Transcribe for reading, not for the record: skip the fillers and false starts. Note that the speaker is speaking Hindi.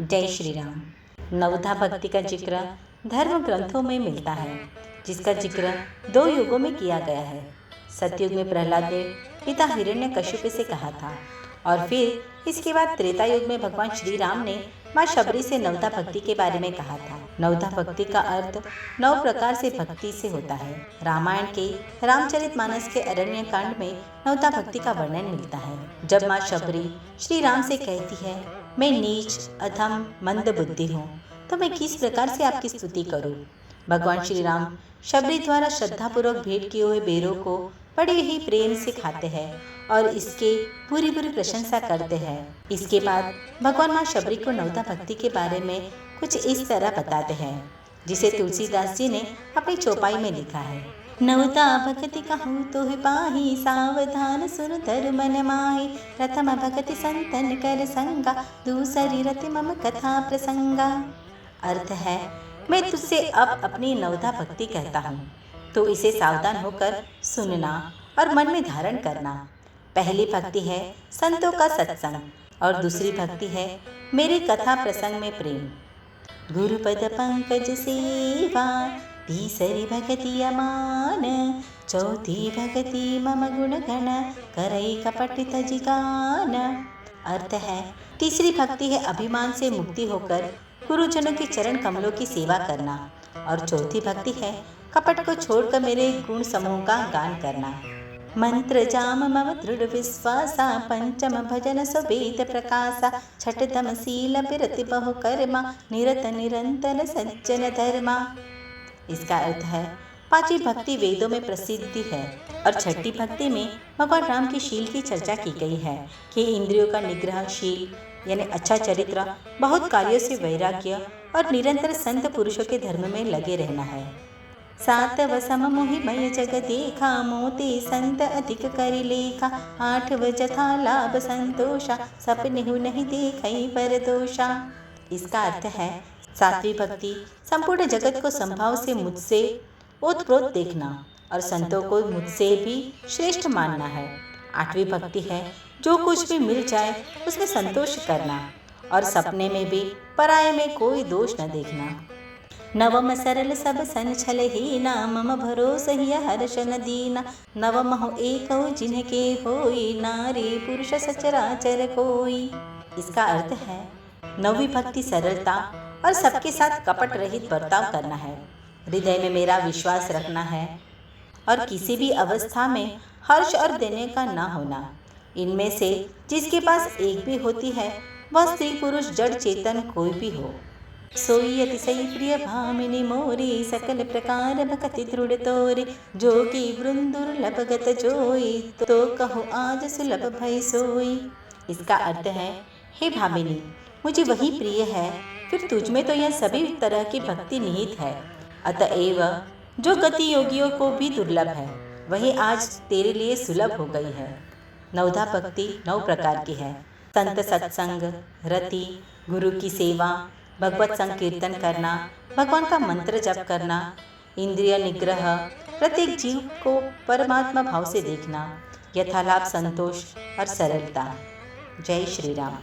जय श्री राम। नवधा भक्ति का जिक्र धर्म ग्रंथों में मिलता है, जिसका जिक्र 2 युगों में किया गया है। सतयुग में प्रहलाद ने पिता हिरण्यकशिपु से कहा था और फिर इसके बाद त्रेता युग में भगवान श्री राम ने माँ शबरी से नवधा भक्ति के बारे में कहा था। नवधा भक्ति का अर्थ 9 प्रकार से भक्ति से होता है। रामायण के रामचरितमानस के अरण्य कांड में नवधा भक्ति का वर्णन मिलता है। जब माँ शबरी श्री राम से कहती है, मैं नीच अधम मंद बुद्धि हूँ, तो मैं किस प्रकार से आपकी स्तुति करूँ। भगवान श्री राम शबरी द्वारा श्रद्धापूर्वक भेंट किए हुए बेरों को बड़े ही प्रेम से खाते हैं और इसके पूरी प्रशंसा करते हैं। इसके बाद भगवान माँ शबरी को नवधा भक्ति के बारे में कुछ इस तरह बताते हैं, जिसे तुलसीदास जी ने अपनी चौपाई में लिखा है। नवधा भक्ति कहूँ तो पाही, सावधान सुन धर मन माही। प्रथम भक्ति संतन कर संगा, दूसरी रति मम कथा प्रसंगा। अर्थ है, मैं तुझसे अब अपनी नवधा भक्ति कहता हूँ, तो इसे सावधान होकर सुनना और मन में धारण करना। पहली भक्ति है संतों का सत्संग और दूसरी भक्ति है मेरी कथा प्रसंग में प्रेम। गुरुपद पंकज सेवा, तीसरी भक्ति अमान, चौथी भक्ति मम गुण गण, करई कपट तज गान। अर्थ है, तीसरी भक्ति है अभिमान से मुक्ति होकर गुरुजनों के चरण कमलों की सेवा करना और चौथी भक्ति है कपट को छोड़कर मेरे गुण समूह का गान करना। मंत्र जाम मम दृढ़ विश्वासा, पंचम भजन सुवेद प्रकाशा, छठतम शील विरति बहु कर्मा, निरत निरंतर सज्जन धर्मा। इसका अर्थ है, 5वीं भक्ति वेदों में प्रसिद्धि है और 6ठी भक्ति में भगवान राम के शील की चर्चा की गई है कि इंद्रियों का निग्रह शील यानी अच्छा चरित्र, बहुत कार्यों से वैराग्य और निरंतर संत पुरुषों के धर्म में लगे रहना है। 7 सम मोहि मय जग देखा, मोते संत अधिक करि लेखा। 8 जथा लाभ संतोषा, सपनेहु नहीं देखई पर दोषा। इसका अर्थ है, 7वीं भक्ति संपूर्ण जगत को संभाव से मुझसे ओतप्रोत देखना और संतों को मुझसे भी श्रेष्ठ मानना है। 8वीं भक्ति है जो कुछ भी मिल जाए उसमें संतोष करना और सपने में भी पराये में कोई दोष न देखना। 9 सरल सब सन छल हीना, मम भरोसा हिय हर्ष न दीना। 9 एकौ जिनके होई, नारी पुरुष सचराचर कोई। इसका अर्थ है, 9वीं भक्ति सरलता और सबके साथ कपट रहित बर्ताव करना है। हृदय में मेरा विश्वास रखना है और किसी भी अवस्था में हर्ष और देने का न होना। इनमें से जिसके पास एक भी होती है, वह स्त्री पुरुष जड़ चेतन कोई भी हो। सोई अतिशय प्रिय भामिनी मोरी, सकल प्रकार भक्ति दृढ़ तोरी। जो की वृंदुर्लभ गत जोई, तो कहो आज सुलभ भय सोई। इसका अर्थ है, हे भामिनी, मुझे वही प्रिय है, फिर तुझ में तो यह सभी तरह की भक्ति निहित है। अतएव जो गति योगियों को भी दुर्लभ है, वही आज तेरे लिए सुलभ हो गई है। नवधा भक्ति 9 प्रकार की है। संत सत्संग, रति, गुरु की सेवा, भगवत संकीर्तन करना, भगवान का मंत्र जप करना, इंद्रिय निग्रह, प्रत्येक जीव को परमात्मा भाव से देखना, यथालाभ संतोष और सरलता। जय श्री राम।